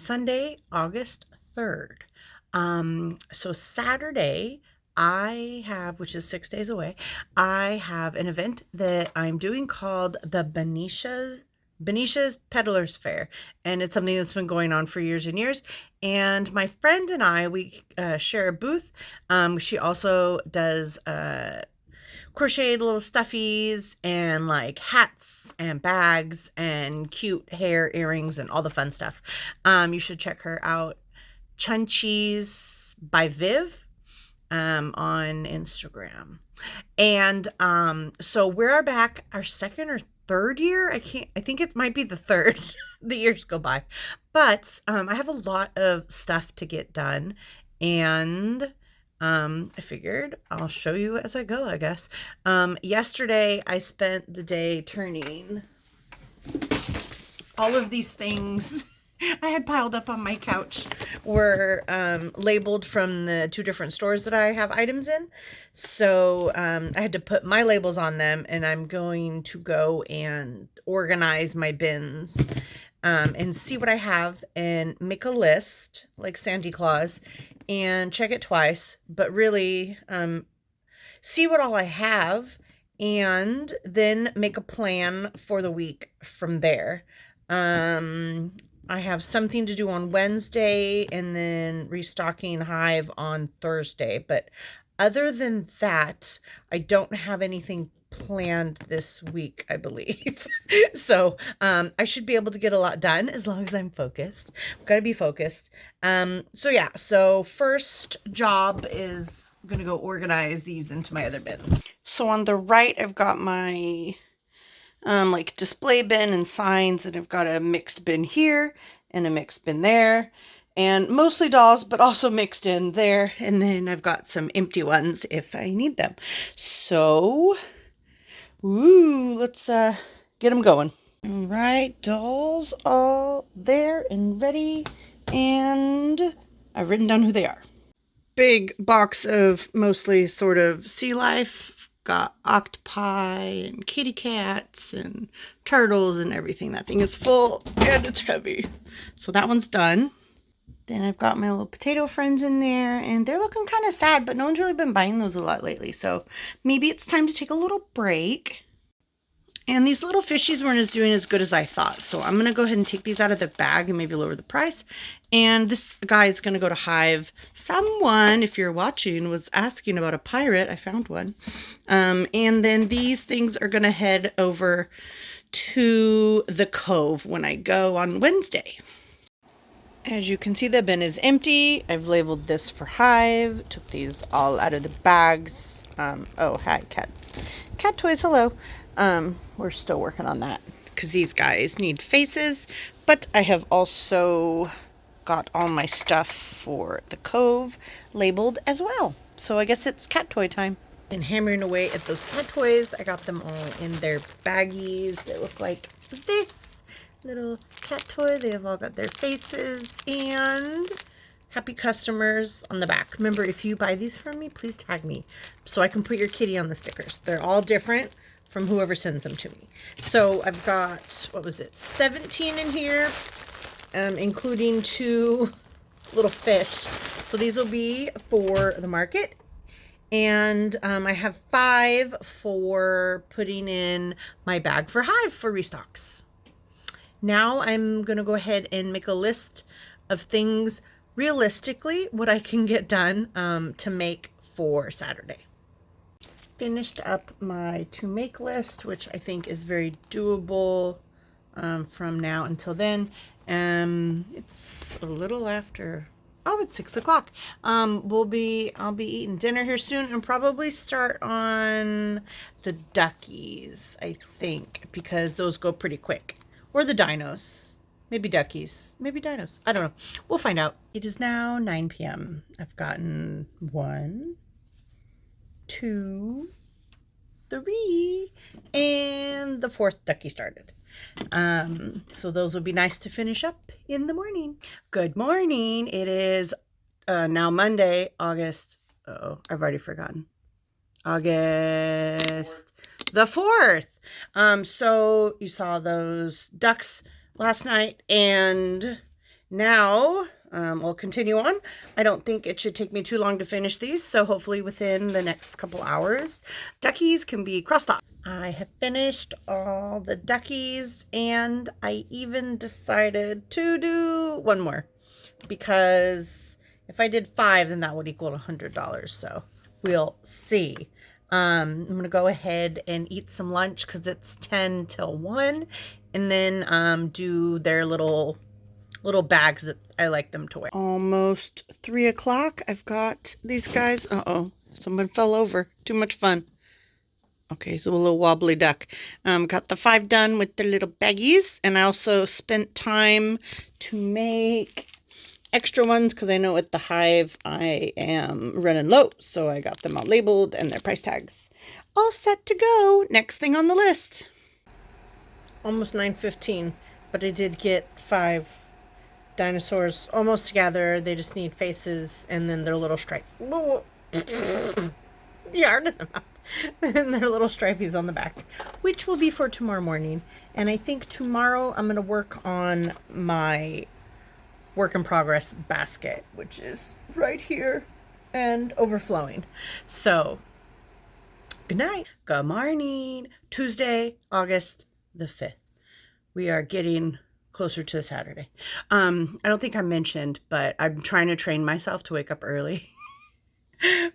Sunday, August 3rd. So Saturday, I have, which is 6 days away, I have an event that I'm doing called the Benicia's Peddlers Fair, and it's something that's been going on for years and years. And my friend and I, we share a booth. She also does crocheted little stuffies and like hats and bags and cute hair earrings and all the fun stuff. You should check her out, Chunchesbyviv on Instagram. And so we're back our second or third year. I think it might be the third. The years go by. But I have a lot of stuff to get done, and I figured I'll show you as I go, I guess. Yesterday I spent the day turning all of these things I had piled up on my couch were labeled from the two different stores that I have items in. So I had to put my labels on them, and I'm going to go and organize my bins and see what I have and make a list like Santa Claus and check it twice, but really see what all I have and then make a plan for the week from there. I have something to do on Wednesday and then restocking Hive on Thursday. But other than that, I don't have anything planned this week, I believe. So I should be able to get a lot done as long as I'm focused. I've got to be focused. So yeah, so first job is going to go organize these into my other bins. So on the right, I've got my like display bin and signs, and I've got a mixed bin here and a mixed bin there, and mostly dolls, but also mixed in there. And then I've got some empty ones if I need them. So, let's get them going. All right, dolls all there and ready, and I've written down who they are. Big box of mostly sort of sea life. Got octopi and kitty cats and turtles and everything. That thing is full and it's heavy. So that one's done. Then I've got my little potato friends in there, and they're looking kind of sad, but no one's really been buying those a lot lately. So maybe it's time to take a little break. And these little fishies weren't doing as good as I thought. So I'm going to go ahead and take these out of the bag and maybe lower the price. And this guy is going to go to Hive. Someone, if you're watching, was asking about a pirate. I found one. And then these things are going to head over to the Cove when I go on Wednesday. As you can see, the bin is empty. I've labeled this for Hive. Took these all out of the bags. Oh, hi, cat. Cat toys, hello. We're still working on that because these guys need faces, but I have also got all my stuff for the Cove labeled as well. So I guess it's cat toy time. And hammering away at those cat toys. I got them all in their baggies. They look like this little cat toy. They have all got their faces and happy customers on the back. Remember, if you buy these from me, please tag me so I can put your kitty on the stickers. They're all different from whoever sends them to me. So I've got, 17 in here, including 2 little fish. So these will be for the market. And I have 5 for putting in my bag for Hive for restocks. Now I'm going to go ahead and make a list of things, realistically, what I can get done to make for Saturday. Finished up my to make list, which I think is very doable from now until then. It's a little after, it's 6 o'clock. I'll be eating dinner here soon and probably start on the duckies, I think, because those go pretty quick. Or the dinos. Maybe duckies, maybe dinos. I don't know. We'll find out. It is now 9 p.m. I've gotten 1, 2, 3, and the 4th ducky started. So those will be nice to finish up in the morning. Good morning. It is now Monday, August. I've already forgotten. August the 4th. So you saw those ducks last night, and Now, we'll continue on. I don't think it should take me too long to finish these, so hopefully within the next couple hours, duckies can be crossed off. I have finished all the duckies, and I even decided to do one more, because if I did 5, then that would equal $100, so we'll see. I'm going to go ahead and eat some lunch because it's 10 till 1, and then do their little bags that I like them to wear. Almost 3 o'clock. I've got these guys. Uh-oh, someone fell over. Too much fun. Okay, so a little wobbly duck. Got the 5 done with their little baggies, and I also spent time to make extra ones because I know at the Hive I am running low, so I got them all labeled and their price tags all set to go. Next thing on the list. Almost 9:15, but I did get 5 dinosaurs almost together. They just need faces and then their little stripe yard and their little stripies on the back, which will be for tomorrow morning. And I think tomorrow I'm going to work on my work in progress basket, which is right here and overflowing. So good night. Good morning. Tuesday, August the 5th. We are getting closer to Saturday. I don't think I mentioned, but I'm trying to train myself to wake up early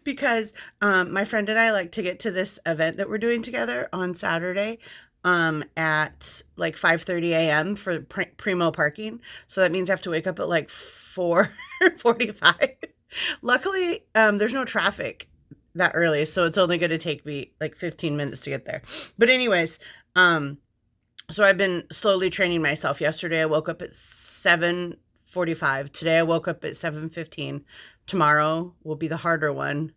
because my friend and I like to get to this event that we're doing together on Saturday at like 5:30 a.m. for primo parking. So that means I have to wake up at like 4:45. Luckily, there's no traffic that early, so it's only going to take me like 15 minutes to get there. But anyways, so I've been slowly training myself. Yesterday I woke up at 7:45. Today I woke up at 7:15. Tomorrow will be the harder one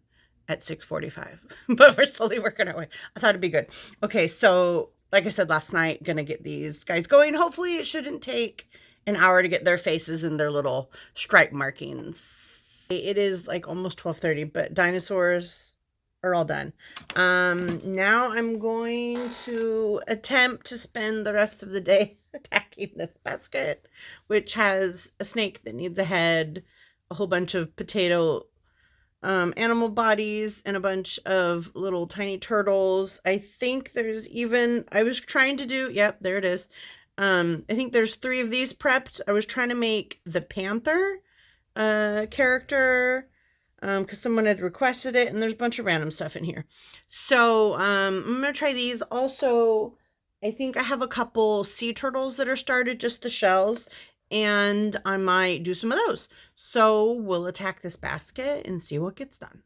at 6:45. But we're slowly working our way. I thought it'd be good. Okay, so like I said last night, gonna get these guys going. Hopefully it shouldn't take an hour to get their faces and their little stripe markings. It is like almost 12:30, but dinosaurs are all done. Now I'm going to attempt to spend the rest of the day attacking this basket, which has a snake that needs a head, a whole bunch of potato animal bodies, and a bunch of little tiny turtles. I think there's even, I was trying to do, yep, there it is. I think there's 3 of these prepped. I was trying to make the panther character, because someone had requested it, and there's a bunch of random stuff in here. So I'm gonna try these. Also, I think I have a couple sea turtles that are started, just the shells, and I might do some of those. So we'll attack this basket and see what gets done.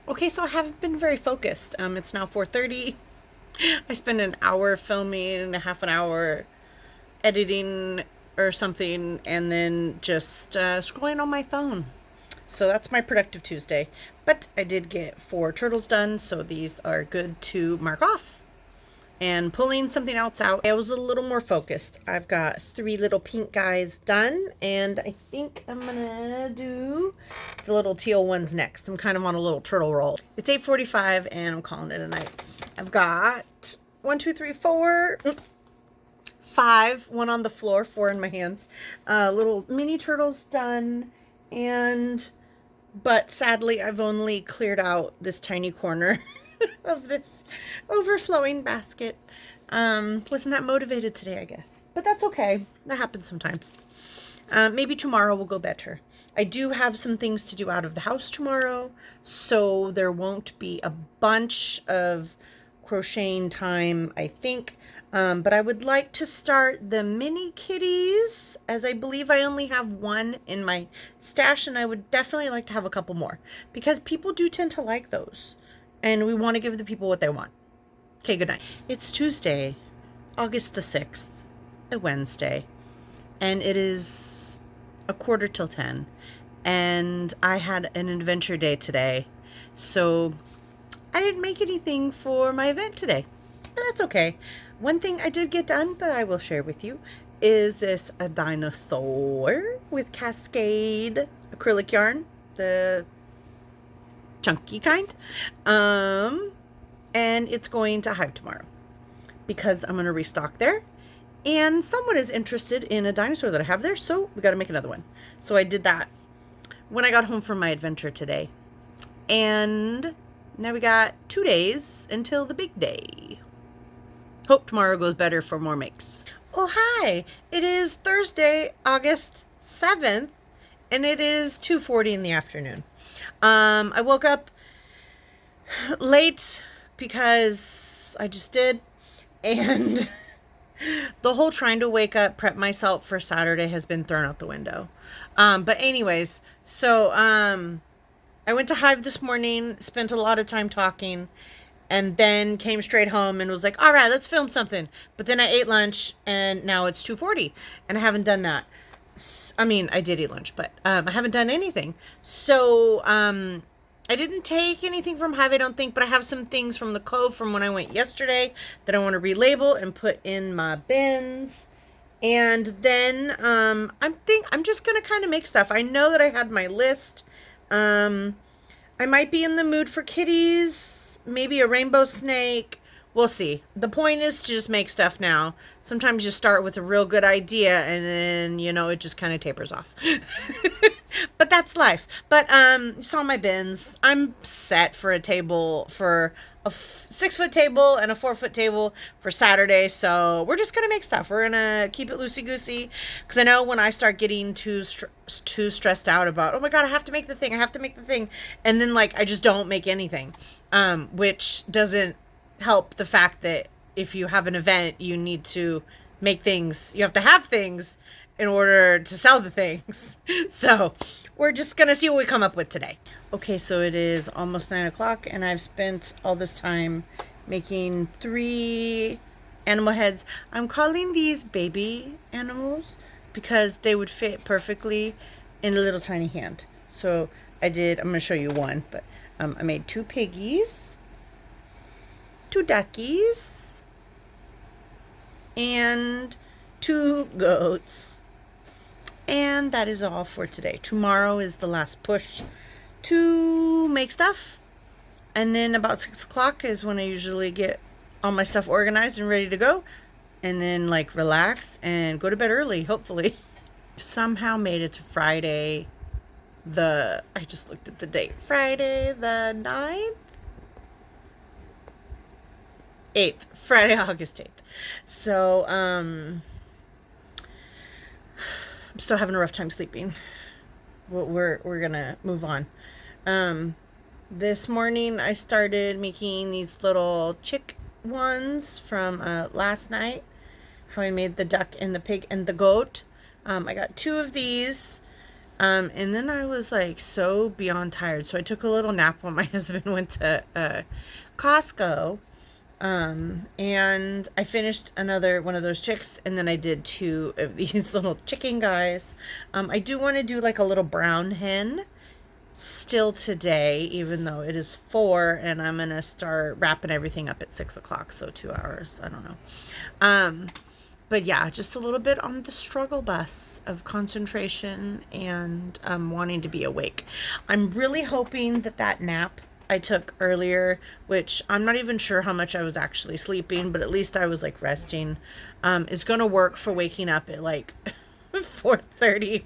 Okay, so I haven't been very focused. It's now 4:30. I spent an hour filming and a half an hour editing or something, and then just scrolling on my phone. So that's my productive Tuesday. But I did get 4 turtles done, so these are good to mark off. And pulling something else out, I was a little more focused. I've got 3 little pink guys done, and I think I'm gonna do the little teal ones next. I'm kind of on a little turtle roll. It's 8:45 and I'm calling it a night. I've got 1, 2, 3, 4, 5, 1 on the floor, 4 in my hands. Little mini turtles done, but sadly I've only cleared out this tiny corner of this overflowing basket. Wasn't that motivated today, I guess. But that's okay. That happens sometimes. Maybe tomorrow will go better. I do have some things to do out of the house tomorrow, so there won't be a bunch of crocheting time, I think. But I would like to start the mini kitties, as I believe I only have 1 in my stash, and I would definitely like to have a couple more because people do tend to like those, and we want to give the people what they want. Okay, good night. It's Tuesday, August the 6th, a Wednesday, and it is 9:45, and I had an adventure day today, so I didn't make anything for my event today, but that's okay. One thing I did get done, but I will share with you, is this a dinosaur with Cascade acrylic yarn, the chunky kind, and it's going to Hive tomorrow. because I'm going to restock there. And someone is interested in a dinosaur that I have there, so we got to make another one. So I did that when I got home from my adventure today. And now we got 2 days until the big day. Hope tomorrow goes better for more makes. Oh, hi. It is Thursday, August 7th, and it is 2:40 in the afternoon. I woke up late because I just did, and the whole trying to wake up, prep myself for Saturday has been thrown out the window. But anyways, so I went to Hive this morning, spent a lot of time talking, and then came straight home and was like, all right, let's film something. But then I ate lunch, and now it's 2:40, and I haven't done that. I mean, I did eat lunch, but I haven't done anything. So I didn't take anything from Hive, I don't think, but I have some things from the Cove from when I went yesterday that I want to relabel and put in my bins. And then I'm just going to kind of make stuff. I know that I had my list. I might be in the mood for kitties, maybe a rainbow snake. We'll see. The point is to just make stuff now. Sometimes you start with a real good idea and then, you know, it just kind of tapers off. But that's life. But you saw my bins. I'm set for a table, for a 6-foot table and a 4-foot table for Saturday. So we're just going to make stuff. We're going to keep it loosey-goosey. Because I know when I start getting too stressed out about, oh my God, I have to make the thing. And then like I just don't make anything. Which doesn't help the fact that if you have an event, you need to make things. You have to have things in order to sell the things. So we're just going to see what we come up with today. Okay, so it is almost 9 o'clock and I've spent all this time making 3 animal heads. I'm calling these baby animals because they would fit perfectly in a little tiny hand. So I'm going to show you one, but I made 2 piggies, 2 duckies, and 2 goats. And that is all for today. Tomorrow is the last push to make stuff. And then about 6 o'clock is when I usually get all my stuff organized and ready to go. And then like relax and go to bed early, hopefully. Somehow made it to Friday. I just looked at the date. Friday the 9th? 8th. Friday, August 8th. So, I'm still having a rough time sleeping. We're gonna move on. This morning I started making these little chick ones from last night. How I made the duck and the pig and the goat. I got 2 of these. And then I was like so beyond tired. So I took a little nap while my husband went to Costco. And I finished another one of those chicks, and then I did 2 of these little chicken guys. I do want to do like a little brown hen still today, even though it is 4, and I'm going to start wrapping everything up at 6 o'clock. So 2 hours. I don't know. But yeah, just a little bit on the struggle bus of concentration and, wanting to be awake. I'm really hoping that nap I took earlier, which I'm not even sure how much I was actually sleeping, but at least I was like resting, is going to work for waking up at like 4:30,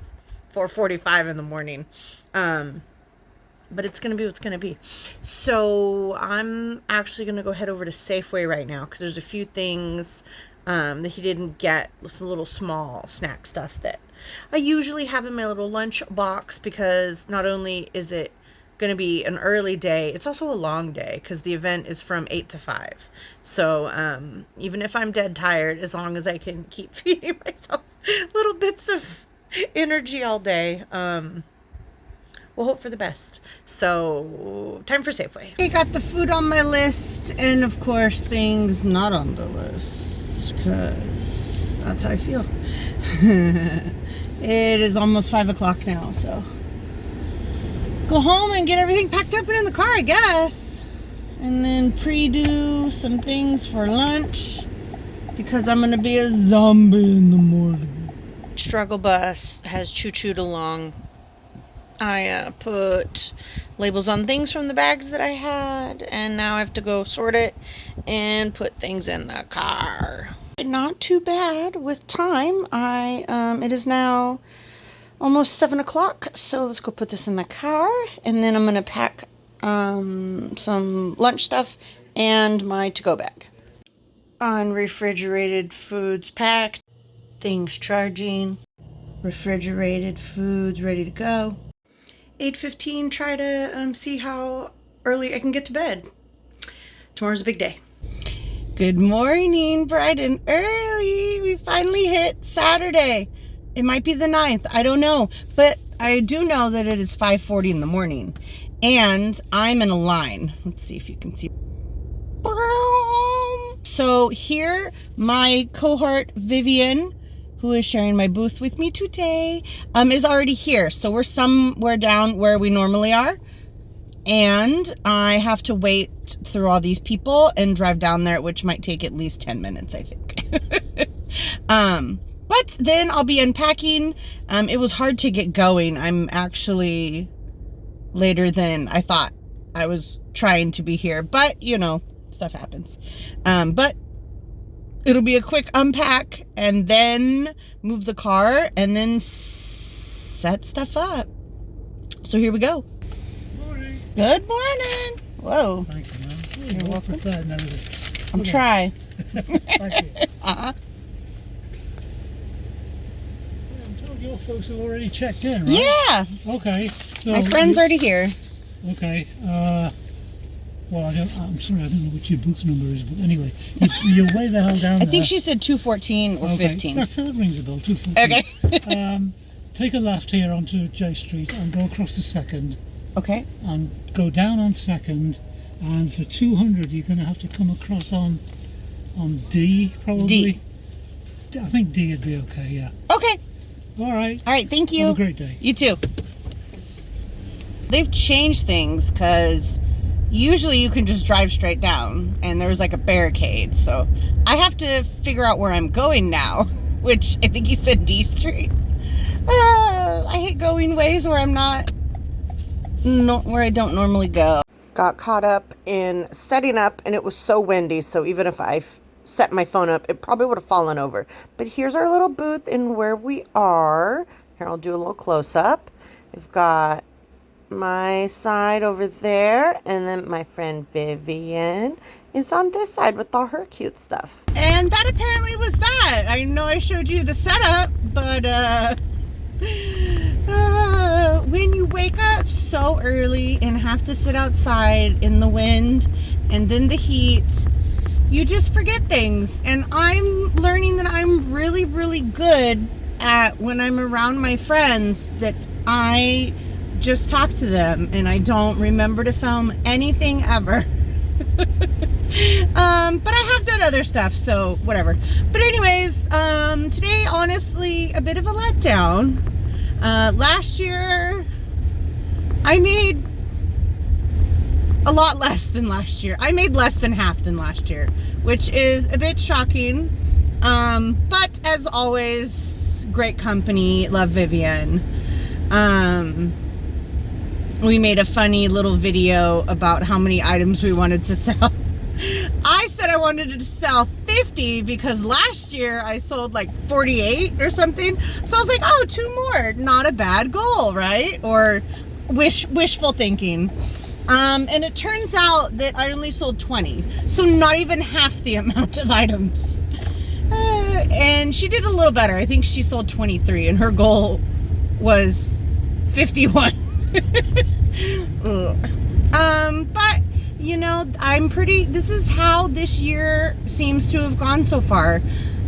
4:45 in the morning. But it's going to be what's going to be. So I'm actually going to go head over to Safeway right now because there's a few things that he didn't get, some little small snack stuff that I usually have in my little lunch box, because not only is it going to be an early day, it's also a long day because the event is from 8 to 5. So even if I'm dead tired, as long as I can keep feeding myself little bits of energy all day, we'll hope for the best. So time for Safeway. I got the food on my list, and of course things not on the list, because that's how I feel. It is almost 5 o'clock now, so go home and get everything packed up and in the car, I guess. And then pre-do some things for lunch, because I'm going to be a zombie in the morning. Struggle bus has choo-chooed along I put labels on things from the bags that I had, and now I have to go sort it and put things in the car. Not too bad with time. It is now almost 7 o'clock, so let's go put this in the car, and then I'm gonna pack some lunch stuff and my to-go bag. Unrefrigerated foods packed, things charging, refrigerated foods ready to go. 8:15, try to see how early I can get to bed. Tomorrow's a big day. Good morning, bright and early. We finally hit Saturday. It might be the 9th, I don't know, but I do know that it is 5:40 in the morning, and I'm in a line. Let's see if you can see. So here, my cohort Vivian, who is sharing my booth with me today, is already here. So we're somewhere down where we normally are, and I have to wait through all these people and drive down there, which might take at least 10 minutes, I think. But then I'll be unpacking. It was hard to get going. I'm actually later than I thought. I was trying to be here, but you know, stuff happens. But it'll be a quick unpack and then move the car and then set stuff up. So here we go. Morning. Good morning. Whoa. Thank you, man. You're welcome. I'm I'm trying. Thank you. Uh-huh. I'm told your folks have already checked in, right? Yeah. Okay. So My friend's already here. Okay. Well, I'm sorry, I don't know what your booth number is, but anyway, you're way the hell down I there. think she said 214 or Okay. 15. That rings a bell, 214. Okay. Take a left here onto J Street and go across to 2nd Okay. and go down on 2nd, and for 200 you're going to have to come across on D, probably. D. I think D would be okay, yeah. Okay. All right. All right. Thank you. Have a great day. You too. They've changed things because usually you can just drive straight down and there's like a barricade. So I have to figure out where I'm going now, which I think you said D Street. I hate going ways where I'm not, where I don't normally go. Got caught up in setting up, and it was so windy. So even if I set my phone up, it probably would have fallen over. But here's our little booth and where we are. Here, I'll do a little close up. We've got my side over there, and then my friend Vivian is on this side with all her cute stuff. And that apparently was that. I know I showed you the setup, but when you wake up so early and have to sit outside in the wind and then the heat, you just forget things. And I'm learning that I'm really, really good at, when I'm around my friends, that I just talk to them and I don't remember to film anything ever. But I have done other stuff, so whatever. But anyways, today, honestly, a bit of a letdown. Last year, I made a lot less than last year. I made less than half than last year, which is a bit shocking. But as always, great company. Love Vivian. We made a funny little video about how many items we wanted to sell. I said I wanted to sell 50 because last year I sold like 48 or something. So I was like, oh, 2 more. Not a bad goal, right? Or wishful thinking. And it turns out that I only sold 20. So not even half the amount of items. And she did a little better. I think she sold 23 and her goal was 51. But you know, this is how this year seems to have gone so far.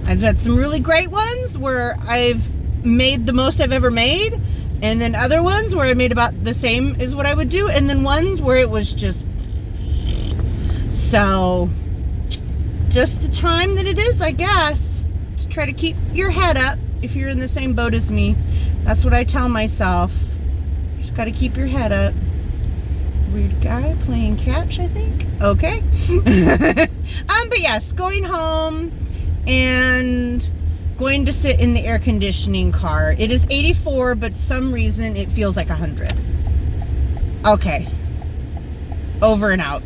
I've had some really great ones where I've made the most I've ever made, and then other ones where I made about the same as what I would do, and then ones where it was just so, just the time that it is, I guess, to try to keep your head up if you're in the same boat as me. That's what I tell myself. Just got to keep your head up. Weird guy playing catch, I think. Okay. But yes, going home and going to sit in the air conditioning car. It is 84, but some reason it feels like 100. Okay. Over and out.